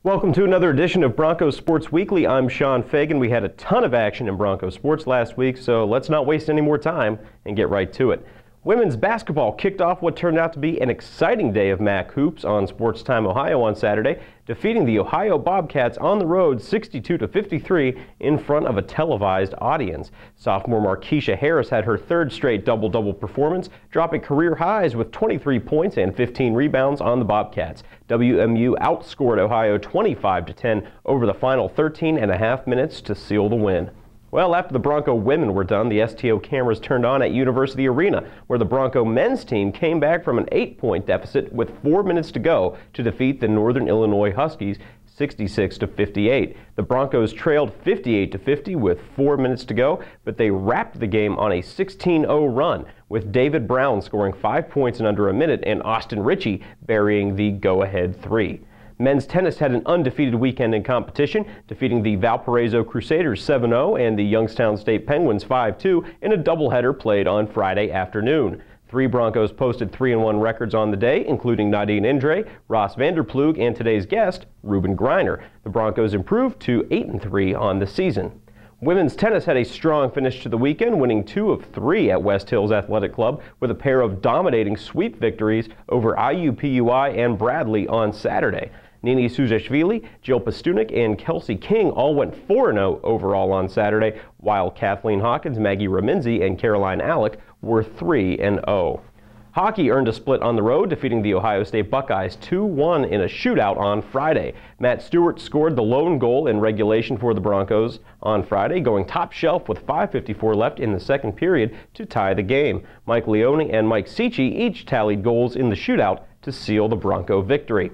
Welcome to another edition of Bronco Sports Weekly. I'm Sean Fagan. We had a ton of action in Bronco Sports last week, so let's not waste any more time and get right to it. Women's basketball kicked off what turned out to be an exciting day of MAC hoops on Sports Time Ohio on Saturday, defeating the Ohio Bobcats on the road 62-53 in front of a televised audience. Sophomore Markeisha Harris had her third straight double-double performance, dropping career highs with 23 points and 15 rebounds on the Bobcats. WMU outscored Ohio 25-10 over the final 13 and a half minutes to seal the win. Well, after the Bronco women were done, the STO cameras turned on at University Arena, where the Bronco men's team came back from an 8-point deficit with 4 minutes to go to defeat the Northern Illinois Huskies 66-58. The Broncos trailed 58-50 with 4 minutes to go, but they wrapped the game on a 16-0 run, with David Brown scoring 5 points in under a minute and Austin Ritchie burying the go-ahead three. Men's tennis had an undefeated weekend in competition, defeating the Valparaiso Crusaders 7-0 and the Youngstown State Penguins 5-2 in a doubleheader played on Friday afternoon. Three Broncos posted 3-1 records on the day, including Nadine Indre, Ross Vanderploeg, and today's guest, Ruben Greiner. The Broncos improved to 8-3 on the season. Women's tennis had a strong finish to the weekend, winning 2 of 3 at West Hills Athletic Club with a pair of dominating sweep victories over IUPUI and Bradley on Saturday. Nini Suzashvili, Jill Pastunik, and Kelsey King all went 4-0 overall on Saturday, while Kathleen Hawkins, Maggie Raminzi, and Caroline Alec were 3-0. Hockey earned a split on the road, defeating the Ohio State Buckeyes 2-1 in a shootout on Friday. Matt Stewart scored the lone goal in regulation for the Broncos on Friday, going top shelf with 5:54 left in the second period to tie the game. Mike Leone and Mike Sicci each tallied goals in the shootout to seal the Bronco victory.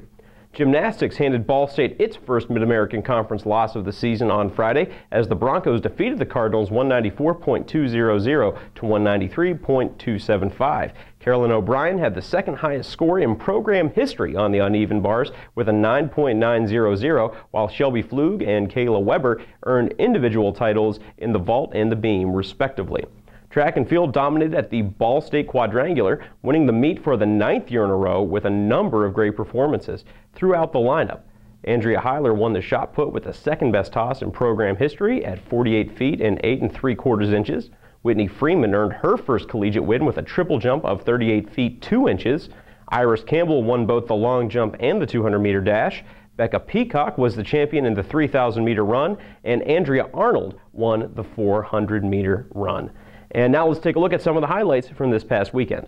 Gymnastics handed Ball State its first Mid-American Conference loss of the season on Friday as the Broncos defeated the Cardinals 194.200 to 193.275. Carolyn O'Brien had the second highest score in program history on the uneven bars with a 9.900, while Shelby Flug and Kayla Weber earned individual titles in the vault and the beam, respectively. Track and field dominated at the Ball State Quadrangular, winning the meet for the 9th year in a row with a number of great performances throughout the lineup. Andrea Heiler won the shot put with the second best toss in program history at 48 feet and 8 3/4 inches. Whitney Freeman earned her first collegiate win with a triple jump of 38 feet 2 inches. Iris Campbell won both the long jump and the 200-meter dash. Becca Peacock was the champion in the 3,000-meter run, and Andrea Arnold won the 400-meter run. And now let's take a look at some of the highlights from this past weekend.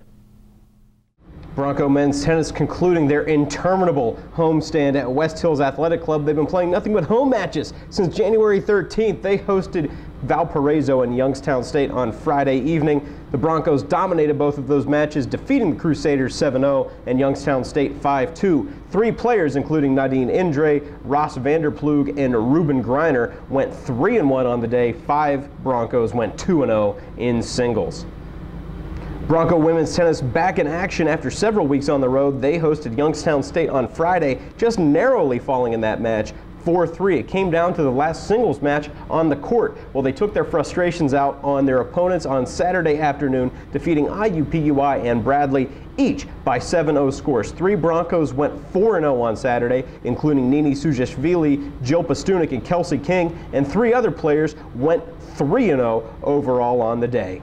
Bronco men's tennis concluding their interminable homestand at West Hills Athletic Club. They've been playing nothing but home matches since January 13th. They hosted Valparaiso and Youngstown State on Friday evening. The Broncos dominated both of those matches, defeating the Crusaders 7-0 and Youngstown State 5-2. 3 players, including Nadine Indre, Ross Vanderploeg, and Ruben Greiner, went 3-1 on the day. 5 Broncos went 2-0 in singles. Bronco women's tennis back in action after several weeks on the road. They hosted Youngstown State on Friday, just narrowly falling in that match 4-3. It came down to the last singles match on the court. Well, they took their frustrations out on their opponents on Saturday afternoon, defeating IUPUI and Bradley each by 7-0 scores. 3 Broncos went 4-0 on Saturday, including Nini Suzashvili, Jill Pastunik, and Kelsey King, and 3 other players went 3-0 overall on the day.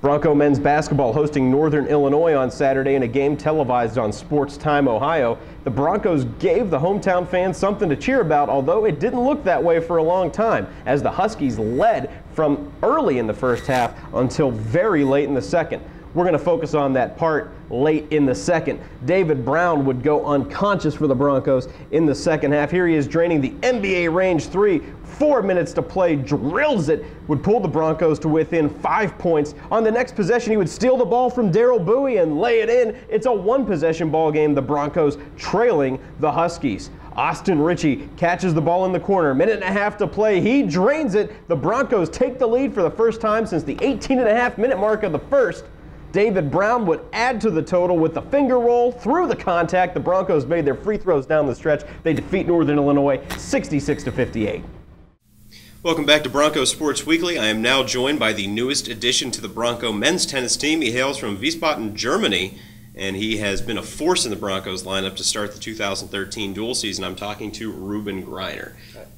Bronco men's basketball hosting Northern Illinois on Saturday in a game televised on Sports Time Ohio. The Broncos gave the hometown fans something to cheer about, although it didn't look that way for a long time, as the Huskies led from early in the first half until very late in the second. We're going to focus on that part late in the second. David Brown would go unconscious for the Broncos in the second half. Here he is draining the NBA range 3. 4 minutes to play, drills it, would pull the Broncos to within 5 points. On the next possession, he would steal the ball from Daryl Bowie and lay it in. It's a 1-possession ball game, the Broncos trailing the Huskies. Austin Ritchie catches the ball in the corner. 1.5 to play. He drains it. The Broncos take the lead for the first time since the 18.5-minute mark of the first. David Brown would add to the total with the finger roll through the contact. The Broncos made their free throws down the stretch. They defeat Northern Illinois 66-58. Welcome back to Bronco Sports Weekly. I am now joined by the newest addition to the Bronco men's tennis team. He hails from Wiesbaden, Germany, and he has been a force in the Broncos lineup to start the 2013 dual season. I'm talking to Ruben Greiner.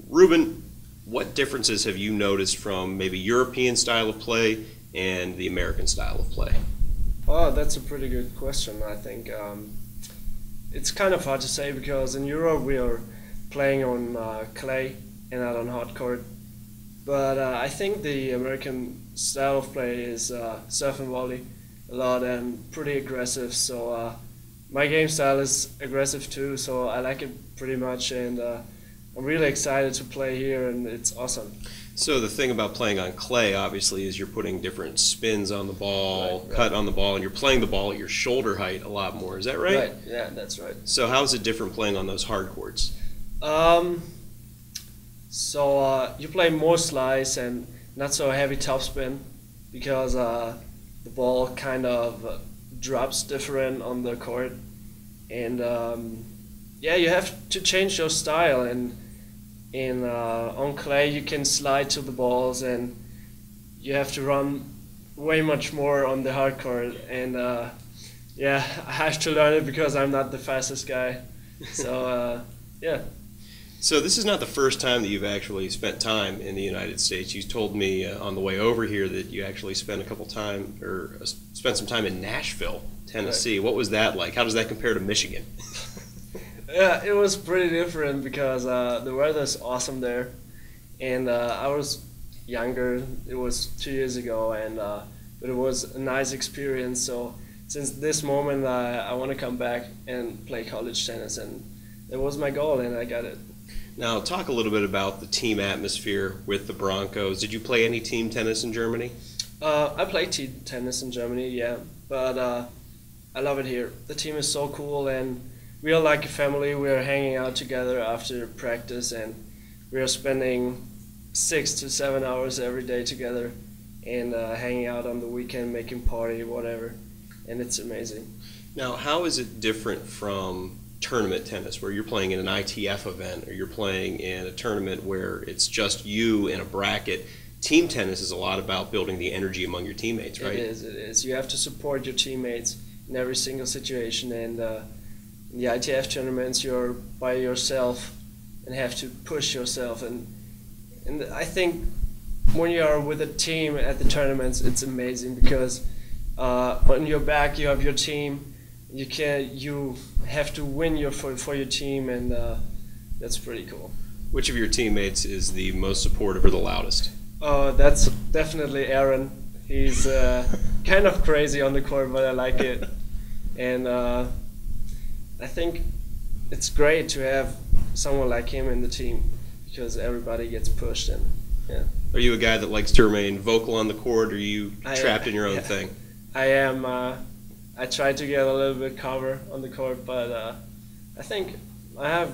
Ruben, what differences have you noticed from maybe European style of play and the American style of play? Oh, that's a pretty good question. I think it's kind of hard to say because in Europe we are playing on clay and not on hard court. But I think the American style of play is surf and volley a lot and pretty aggressive. So my game style is aggressive too, so I like it pretty much, and I'm really excited to play here, and it's awesome. So the thing about playing on clay, obviously, is you're putting different spins on the ball, cut on the ball, and you're playing the ball at your shoulder height a lot more. Is that right? Right, yeah, that's right. So how is it different playing on those hard courts? So you play more slice and not so heavy topspin because the ball kind of drops different on the court, and yeah, you have to change your style. And on clay you can slide to the balls, and you have to run way much more on the hard court. And yeah, I have to learn it because I'm not the fastest guy. So yeah. So this is not the first time that you've actually spent time in the United States. You told me on the way over here that you actually spent spent some time in Nashville, Tennessee. Right. What was that like? How does that compare to Michigan? Yeah, it was pretty different because the weather's awesome there, and I was younger. It was 2 years ago, and but it was a nice experience. So since this moment, I want to come back and play college tennis, and it was my goal, and I got it. Now, talk a little bit about the team atmosphere with the Broncos. Did you play any team tennis in Germany? I played team tennis in Germany, yeah, but I love it here. The team is so cool, and we are like a family. We are hanging out together after practice, and we are spending 6 to 7 hours every day together, and hanging out on the weekend, making party, whatever, and it's amazing. Now, how is it different from tournament tennis, where you're playing in an ITF event, or you're playing in a tournament where it's just you in a bracket? Team tennis is a lot about building the energy among your teammates, right? It is. You have to support your teammates in every single situation, and in the ITF tournaments you're by yourself and have to push yourself, and I think when you are with a team at the tournaments, it's amazing because on your back you have your team. You have to win for your team, and that's pretty cool. Which of your teammates is the most supportive or the loudest? That's definitely Aaron. He's kind of crazy on the court, but I like it. And I think it's great to have someone like him in the team because everybody gets pushed. And yeah. Are you a guy that likes to remain vocal on the court, or are you trapped in your own thing? I am. I try to get a little bit cover on the court, but I think I have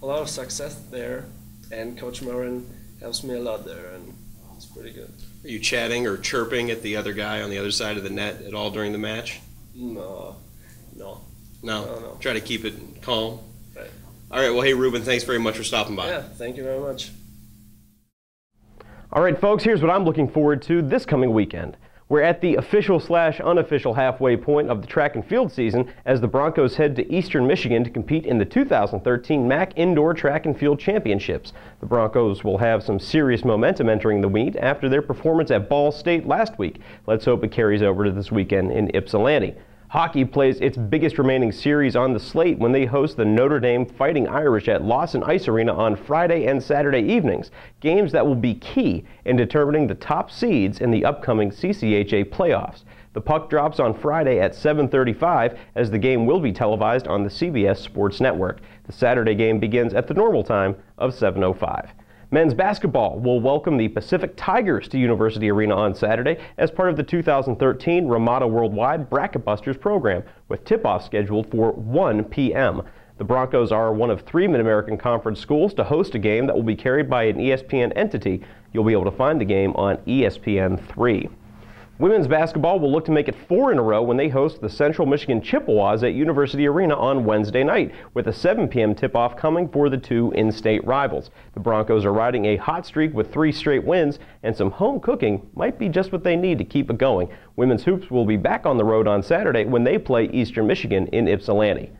a lot of success there, and Coach Morin helps me a lot there, and it's pretty good. Are you chatting or chirping at the other guy on the other side of the net at all during the match? No. Try to keep it calm. Right. All right, well, hey, Ruben, thanks very much for stopping by. Yeah, thank you very much. All right, folks, here's what I'm looking forward to this coming weekend. We're at the official/unofficial halfway point of the track and field season as the Broncos head to Eastern Michigan to compete in the 2013 MAC Indoor Track and Field Championships. The Broncos will have some serious momentum entering the meet after their performance at Ball State last week. Let's hope it carries over to this weekend in Ypsilanti. Hockey plays its biggest remaining series on the slate when they host the Notre Dame Fighting Irish at Lawson Ice Arena on Friday and Saturday evenings, games that will be key in determining the top seeds in the upcoming CCHA playoffs. The puck drops on Friday at 7:35 as the game will be televised on the CBS Sports Network. The Saturday game begins at the normal time of 7:05. Men's basketball will welcome the Pacific Tigers to University Arena on Saturday as part of the 2013 Ramada Worldwide Bracket Busters program, with tip-off scheduled for 1 p.m. The Broncos are one of 3 Mid-American Conference schools to host a game that will be carried by an ESPN entity. You'll be able to find the game on ESPN3. Women's basketball will look to make it 4 in a row when they host the Central Michigan Chippewas at University Arena on Wednesday night, with a 7 p.m. tip-off coming for the two in-state rivals. The Broncos are riding a hot streak with 3 straight wins, and some home cooking might be just what they need to keep it going. Women's hoops will be back on the road on Saturday when they play Eastern Michigan in Ypsilanti.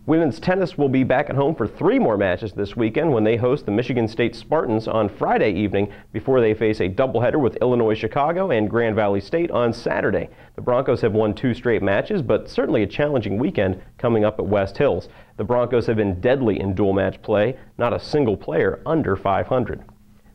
Women's tennis will be back at home for 3 more matches this weekend when they host the Michigan State Spartans on Friday evening before they face a doubleheader with Illinois Chicago and Grand Valley State on Saturday. The Broncos have won 2 straight matches, but certainly a challenging weekend coming up at West Hills. The Broncos have been deadly in dual match play, not a single player under 500.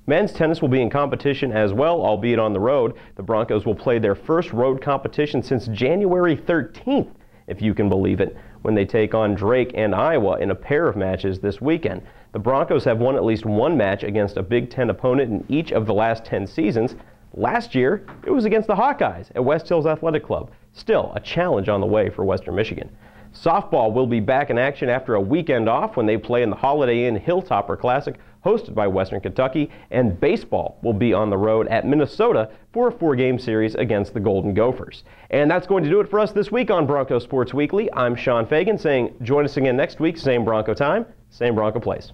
Men's tennis will be in competition as well, albeit on the road. The Broncos will play their first road competition since January 13th, if you can believe it, when they take on Drake and Iowa in a pair of matches this weekend. The Broncos have won at least 1 match against a Big Ten opponent in each of the last 10 seasons. Last year, it was against the Hawkeyes at West Hills Athletic Club. Still a challenge on the way for Western Michigan. Softball will be back in action after a weekend off when they play in the Holiday Inn Hilltopper Classic hosted by Western Kentucky, and baseball will be on the road at Minnesota for a 4-game series against the Golden Gophers. And that's going to do it for us this week on Bronco Sports Weekly. I'm Sean Fagan saying join us again next week, same Bronco time, same Bronco place.